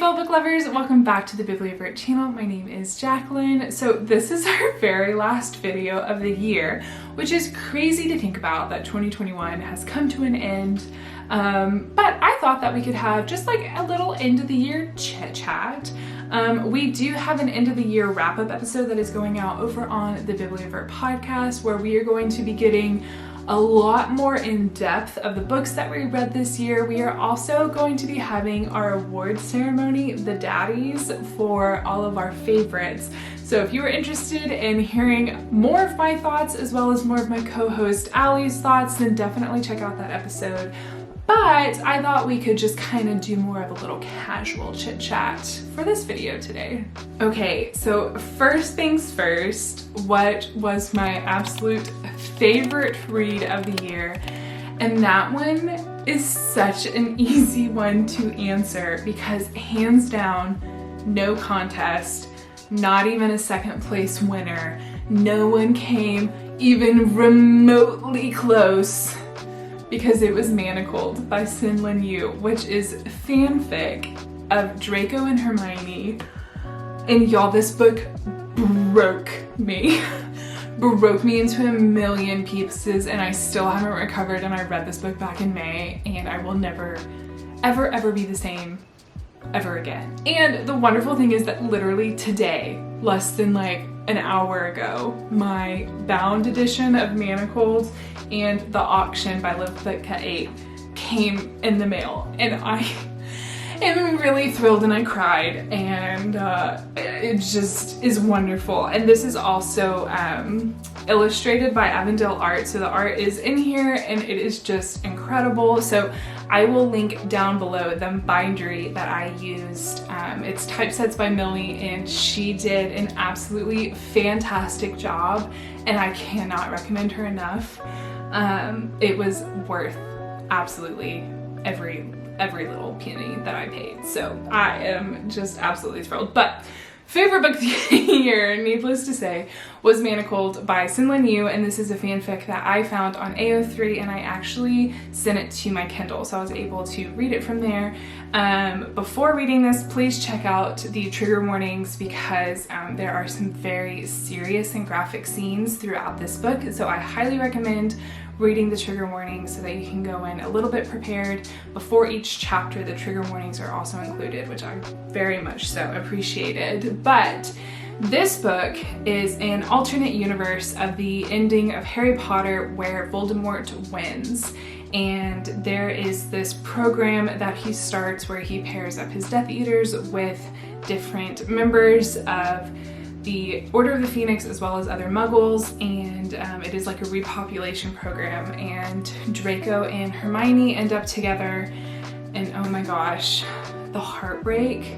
fellow book lovers, welcome back to the Bibliovert channel. My name is Jacqueline. So this is our very last video of the year, which is crazy to think about that 2021 has come to an end. But I thought that we could have just like a little end of the year chit chat. We do have an end of the year wrap up episode that is going out over on the Bibliovertpodcast, where we are going to be getting a lot more in depth of the books that we read this year. We are also going to be having our award ceremony, the daddies, for all of our favorites. So if you are interested in hearing more of my thoughts as well as more of my co-host Allie's thoughts, then definitely check out that episode. But I thought we could just kind of do more of a little casual chit chat for this video today. Okay, so first things first, what was my absolute favorite read of the year? And that one is such an easy one to answer because hands down, no contest, not even a second place winner. No one came even remotely close, because it was Manacled by Sin Lin Yu, which is fanfic of Draco and Hermione. And y'all, this book broke me. Broke me into a million pieces, and I still haven't recovered. And I read this book back in May, and I will never, ever be the same ever again. And the wonderful thing is that literally today, less than like an hour ago, my bound edition of Manacled and the auction by Litvika 8 came in the mail, and I am really thrilled and I cried, and it just is wonderful. And this is also illustrated by Avondale Art, so the art is in here and it is just incredible. So I will link down below the bindery that I used. It's Typesets by Millie, and she did an absolutely fantastic job, and I cannot recommend her enough. It was worth absolutely every little penny that I paid. So I am just absolutely thrilled. But favorite book of the year, needless to say, was Manacled by Sin Lin Yu, and this is a fanfic that I found on AO3, and I actually sent it to my Kindle, so I was able to read it from there. Before reading this, please check out the trigger warnings, because there are some very serious and graphic scenes throughout this book, so I highly recommend reading the trigger warnings so that you can go in a little bit prepared. Before each chapter, the trigger warnings are also included, which I very much so appreciated. But this book is an alternate universe of the ending of Harry Potter where Voldemort wins. And there is this program that he starts where he pairs up his Death Eaters with different members of the Order of the Phoenix as well as other Muggles, and it is like a repopulation program, and Draco and Hermione end up together, and oh my gosh, the heartbreak,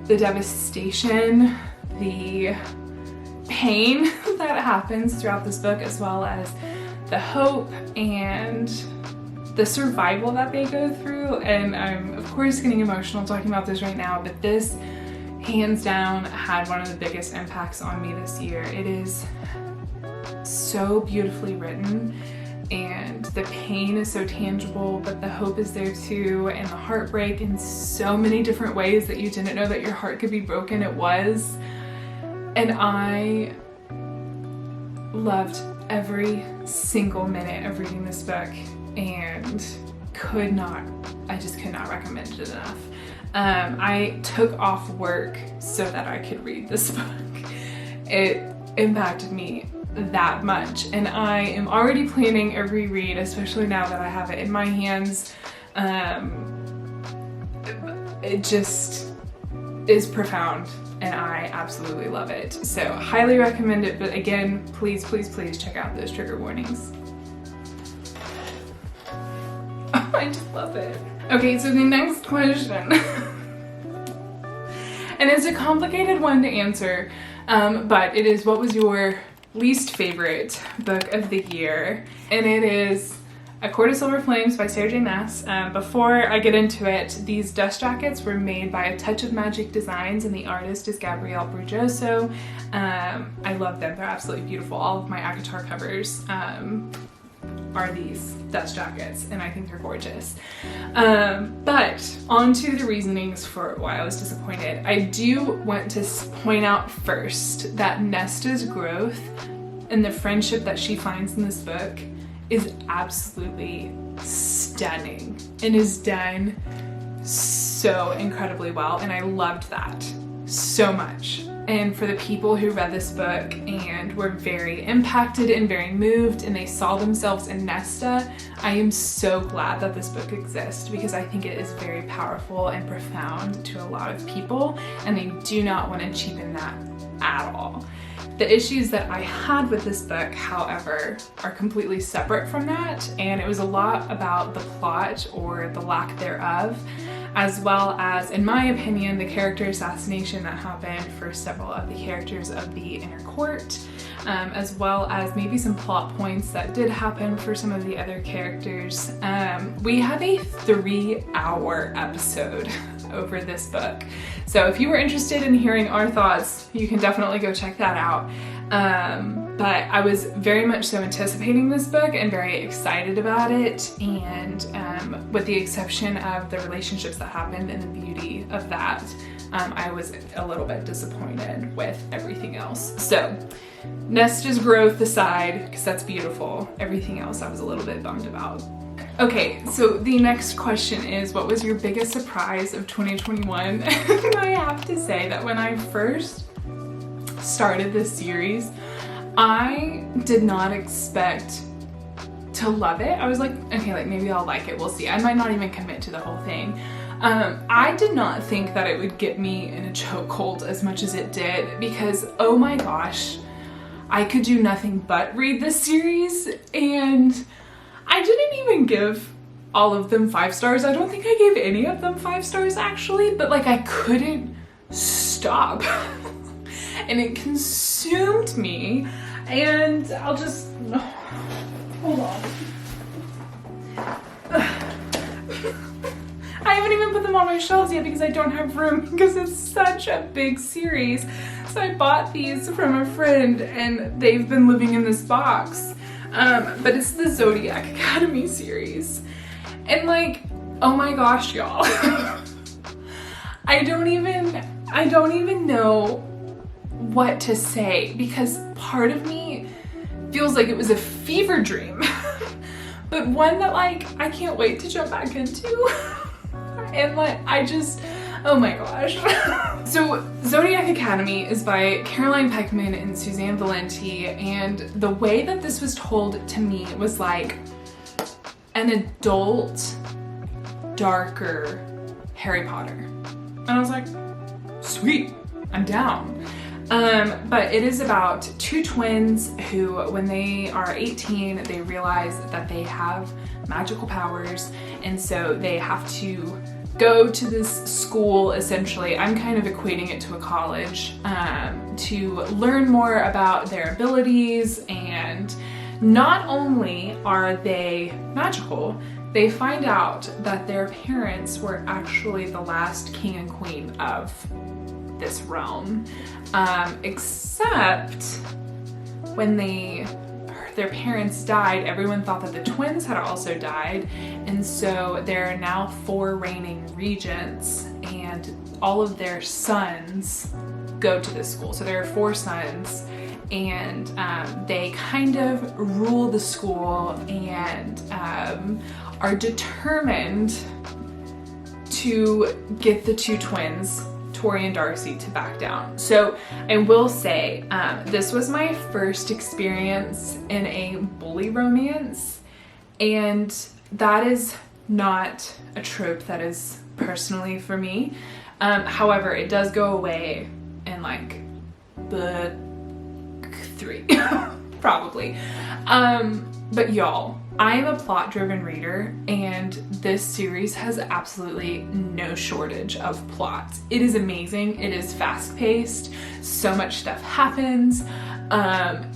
the devastation, the pain that happens throughout this book, as well as the hope and the survival that they go through. And I'm of course getting emotional talking about this right now, but this hands down had one of the biggest impacts on me this year. It is so beautifully written, and the pain is so tangible, but the hope is there too, and the heartbreak in so many different ways that you didn't know that your heart could be broken. It was. And I loved every single minute of reading this book, and I just could not recommend it enough. I took off work so that I could read this book. It impacted me that much, and I am already planning a reread, especially now that I have it in my hands. It just is profound, and I absolutely love it. So highly recommend it, but again, please check out those trigger warnings. Oh, I just love it. Okay, so the next question, and it's a complicated one to answer, but it is, what was your least favorite book of the year? And it is A Court of Silver Flames by Sarah J. Maas. Before I get into it, these dust jackets were made by A Touch of Magic Designs, and the artist is Gabriella Bujdoso. I love them. They're absolutely beautiful. All of my ACOTAR covers are these dust jackets, and I think they're gorgeous. But on to the reasonings for why I was disappointed. I do want to point out first that Nesta's growth and the friendship that she finds in this book is absolutely stunning and is done so incredibly well, and I loved that so much. And for the people who read this book and were very impacted and very moved and they saw themselves in Nesta, I am so glad that this book exists, because I think it is very powerful and profound to a lot of people, and they do not want to cheapen that at all. The issues that I had with this book, however, are completely separate from that, and it was a lot about the plot or the lack thereof, as well as, in my opinion, the character assassination that happened for several of the characters of the inner court, as well as maybe some plot points that did happen for some of the other characters. We have a 3-hour episode over this book, so if you were interested in hearing our thoughts, you can definitely go check that out. But I was very much so anticipating this book and very excited about it, and with the exception of the relationships that happened and the beauty of that, I was a little bit disappointed with everything else. So Nesta's growth aside, because that's beautiful, everything else I was a little bit bummed about. Okay, so the next question is, what was your biggest surprise of 2021? I have to say that when I first started this series, I did not expect to love it. I was like, okay, like maybe I'll like it, we'll see. I might not even commit to the whole thing. I did not think that it would get me in a chokehold as much as it did, because oh my gosh, I could do nothing but read this series, and I didn't even give all of them 5 stars. I don't think I gave any of them 5 stars actually, but like I couldn't stop. And it consumed me, and I'll just, hold on. I haven't even put them on my shelves yet because I don't have room, because it's such a big series. So I bought these from a friend and they've been living in this box. But it's the Zodiac Academy series. And like, oh my gosh, y'all. I don't even know what to say, because part of me feels like it was a fever dream, but one that like I can't wait to jump back into. And like oh my gosh. So Zodiac Academy is by Caroline Peckman and Suzanne Valenti, and the way that this was told to me was like an adult, darker Harry Potter. And I was like, sweet, I'm down. But it is about 2 twins who, when they are 18, they realize that they have magical powers, and so they have to go to this school, essentially, I'm kind of equating it to a college, to learn more about their abilities. And not only are they magical, they find out that their parents were actually the last king and queen of this realm, except when their parents died, everyone thought that the twins had also died, and so there are now 4 reigning regents, and all of their sons go to this school. So there are 4 sons, and they kind of rule the school and are determined to get the 2 twins, Tori and Darcy, to back down. So I will say, this was my first experience in a bully romance, and that is not a trope that is personally for me. However, it does go away in like book 3, probably. But y'all, I am a plot-driven reader, and this series has absolutely no shortage of plots. It is amazing. It is fast-paced. So much stuff happens.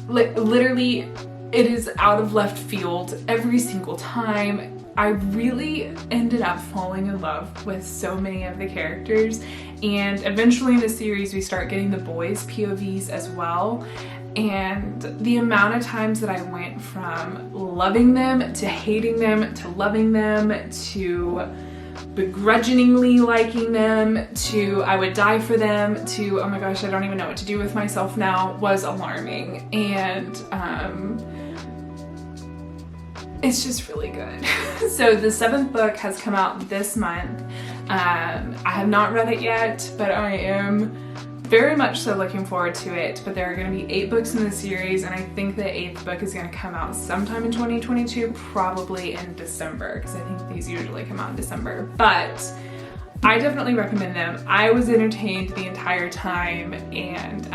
Literally, it is out of left field every single time. I really ended up falling in love with so many of the characters, And eventually in the series, we start getting the boys' POVs as well. And the amount of times that I went from loving them to hating them to loving them to begrudgingly liking them to I would die for them to oh my gosh, I don't even know what to do with myself now was alarming. And it's just really good. So the 7th book has come out this month. I have not read it yet, but I am very much so looking forward to it. But there are going to be 8 books in the series, and I think the 8th book is going to come out sometime in 2022, probably in December, because I think these usually come out in December. But I definitely recommend them. I was entertained the entire time, and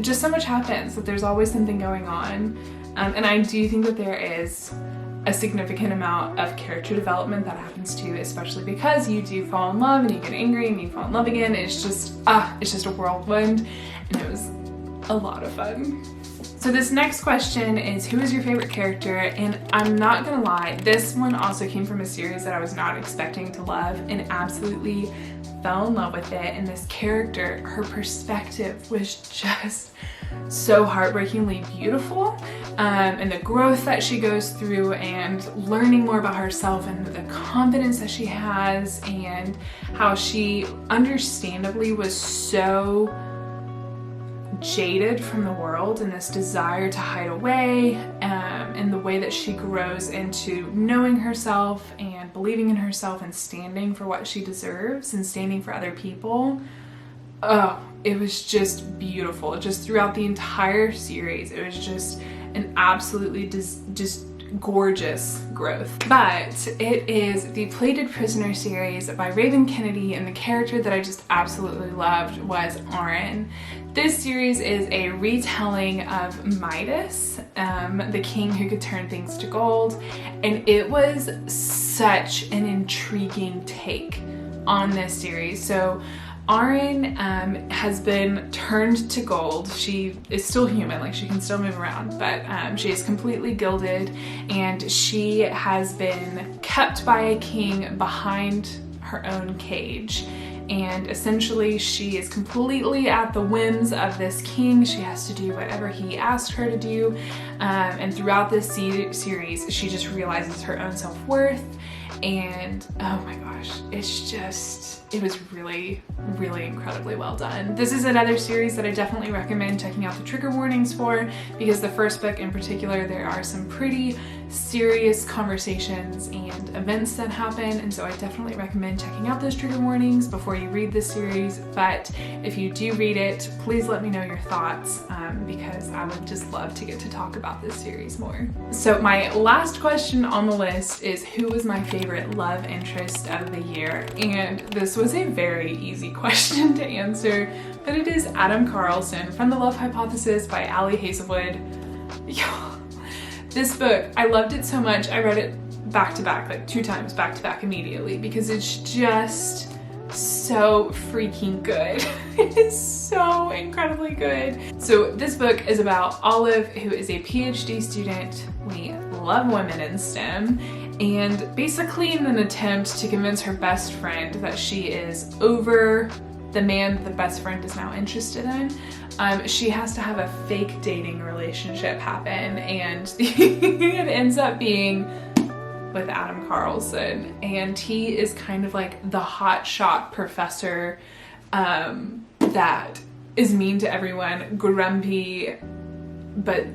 just so much happens that there's always something going on. And I do think that there is a significant amount of character development that happens too, especially because you do fall in love and you get angry and you fall in love again. It's just a whirlwind, and it was a lot of fun. So this next question is, who is your favorite character? And I'm not gonna lie, this one also came from a series that I was not expecting to love and absolutely fell in love with it. And this character, her perspective was just so heartbreakingly beautiful, and the growth that she goes through and learning more about herself and the confidence that she has, and how she understandably was so jaded from the world and this desire to hide away, and the way that she grows into knowing herself and believing in herself and standing for what she deserves and standing for other people. Oh, it was just beautiful. Just throughout the entire series, it was just an absolutely just gorgeous growth. But it is the Plated Prisoner series by Raven Kennedy, and the character that I just absolutely loved was Arin. This series is a retelling of Midas, the king who could turn things to gold, and it was such an intriguing take on this series. So Arin has been turned to gold. She is still human, like she can still move around, but she is completely gilded, and she has been kept by a king behind her own cage. And essentially she is completely at the whims of this king. She has to do whatever he asked her to do. And throughout this series, she just realizes her own self-worth. And oh my gosh, it was really, really incredibly well done. This is another series that I definitely recommend checking out the trigger warnings for, because the first book in particular, there are some pretty serious conversations and events that happen, and so I definitely recommend checking out those trigger warnings before you read this series. But if you do read it, please let me know your thoughts, because I would just love to get to talk about this series more. So my last question on the list is, who was my favorite love interest of the year? And this was a very easy question to answer, but it is Adam Carlson from The Love Hypothesis by Ali Hazelwood. This book, I loved it so much. I read it back to back, like 2 times back to back immediately, because it's just so freaking good. It is so incredibly good. So this book is about Olive, who is a PhD student. We love women in STEM. And basically in an attempt to convince her best friend that she is over the man that the best friend is now interested in, she has to have a fake dating relationship happen, and it ends up being with Adam Carlson, and he is kind of like the hotshot professor that is mean to everyone, grumpy, but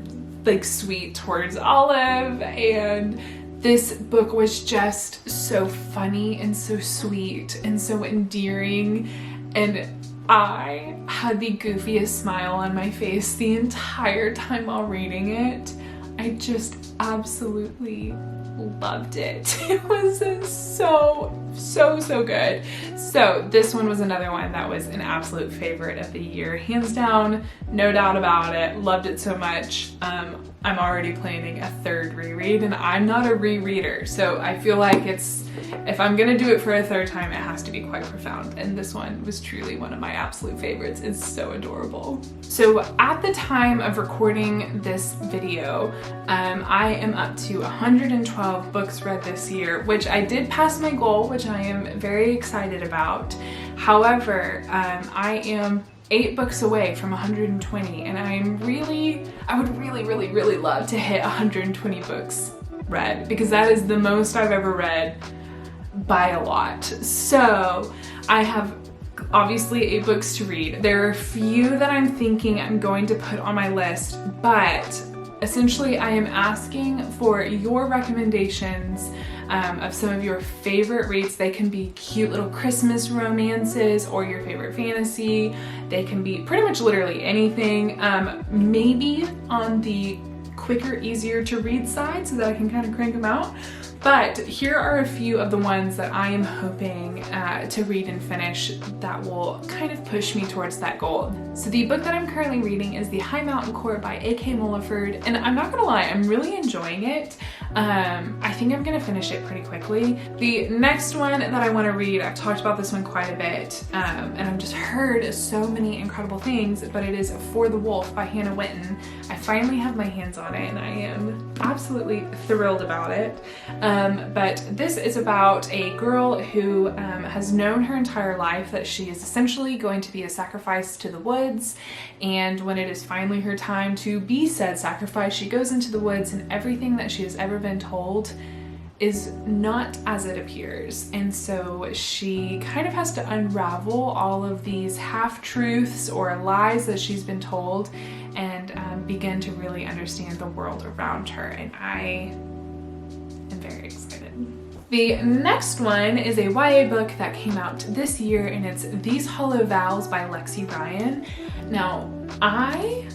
like sweet towards Olive. And this book was just so funny and so sweet and so endearing, and I had the goofiest smile on my face the entire time while reading it. I just absolutely loved it. It was so good. So this one was another one that was an absolute favorite of the year, hands down, no doubt about it. Loved it so much. I'm already planning a 3rd reread, and I'm not a rereader, so I feel like if I'm gonna do it for a 3rd time, it has to be quite profound, and this one was truly one of my absolute favorites. It's so adorable. So at the time of recording this video, I am up to 112 books read this year, which I did pass my goal, which I am very excited about. However, I am 8 books away from 120, and I would really love to hit 120 books read, because that is the most I've ever read by a lot. So I have obviously 8 books to read. There are a few that I'm thinking I'm going to put on my list, but essentially I am asking for your recommendations of some of your favorite reads. They can be cute little Christmas romances or your favorite fantasy. They can be pretty much literally anything, maybe on the quicker, easier to read side so that I can kind of crank them out. But here are a few of the ones that I am hoping to read and finish that will kind of push me towards that goal. So the book that I'm currently reading is The High Mountain Court by A.K. Mulliford, and I'm not gonna lie, I'm really enjoying it. I think I'm gonna finish it pretty quickly. The next one that I wanna read, I've talked about this one quite a bit, and I've just heard so many incredible things, but it is For the Wolf by Hannah Winton. I finally have my hands on it, and I am absolutely thrilled about it. But this is about a girl who has known her entire life that she is essentially going to be a sacrifice to the woods, and when it is finally her time to be said sacrifice, she goes into the woods, and everything that she has ever been told is not as it appears. And so she kind of has to unravel all of these half-truths or lies that she's been told and begin to really understand the world around her. And I am very excited. The next one is a YA book that came out this year, and it's These Hollow Vows by Lexi Ryan. Now, I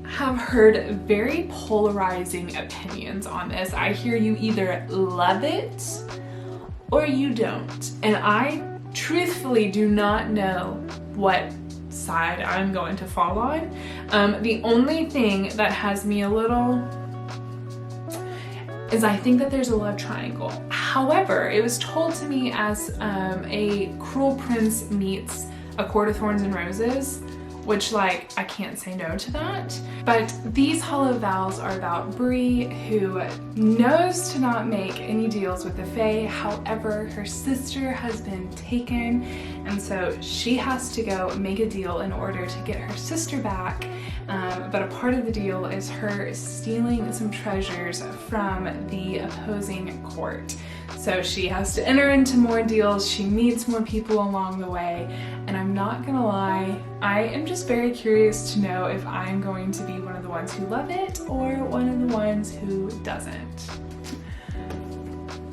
have heard very polarizing opinions on this. I hear you either love it or you don't. And I truthfully do not know what side I'm going to fall on. The only thing that has me a little is I think that there's a love triangle. However, it was told to me as a Cruel Prince meets A Court of Thorns and Roses, which, like, I can't say no to that. But These Hollow Vows are about Bree, who knows to not make any deals with the Fae. However, her sister has been taken, and so she has to go make a deal in order to get her sister back. But a part of the deal is her stealing some treasures from the opposing court. So she has to enter into more deals, she meets more people along the way, and I'm not gonna lie, I am just very curious to know if I'm going to be one of the ones who love it or one of the ones who doesn't.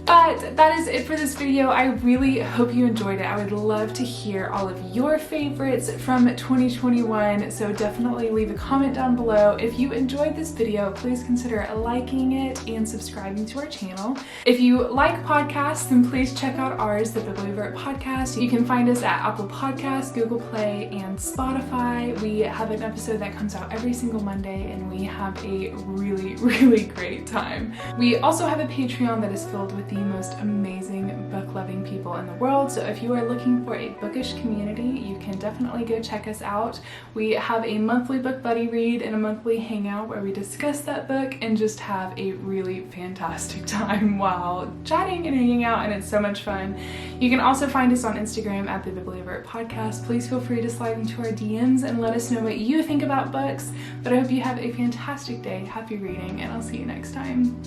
But that is it for this video. I really hope you enjoyed it. I would love to hear all of your favorites from 2021, so definitely leave a comment down below. If you enjoyed this video, please consider liking it and subscribing to our channel. If you like podcasts, then please check out ours, the Bibliovertpodcast. You can find us at Apple Podcasts, Google Play, and Spotify. We have an episode that comes out every single Monday, and we have a really great time. We also have a Patreon that is filled with the most amazing book-loving people in the world, so if you are looking for a bookish community, you can definitely go check us out. We have a monthly book buddy read and a monthly hangout where we discuss that book and just have a really fantastic time while chatting and hanging out, and it's so much fun. You can also find us on Instagram at the Bibliovertpodcast. Please feel free to slide into our DMs and let us know what you think about books, but I hope you have a fantastic day, happy reading, and I'll see you next time.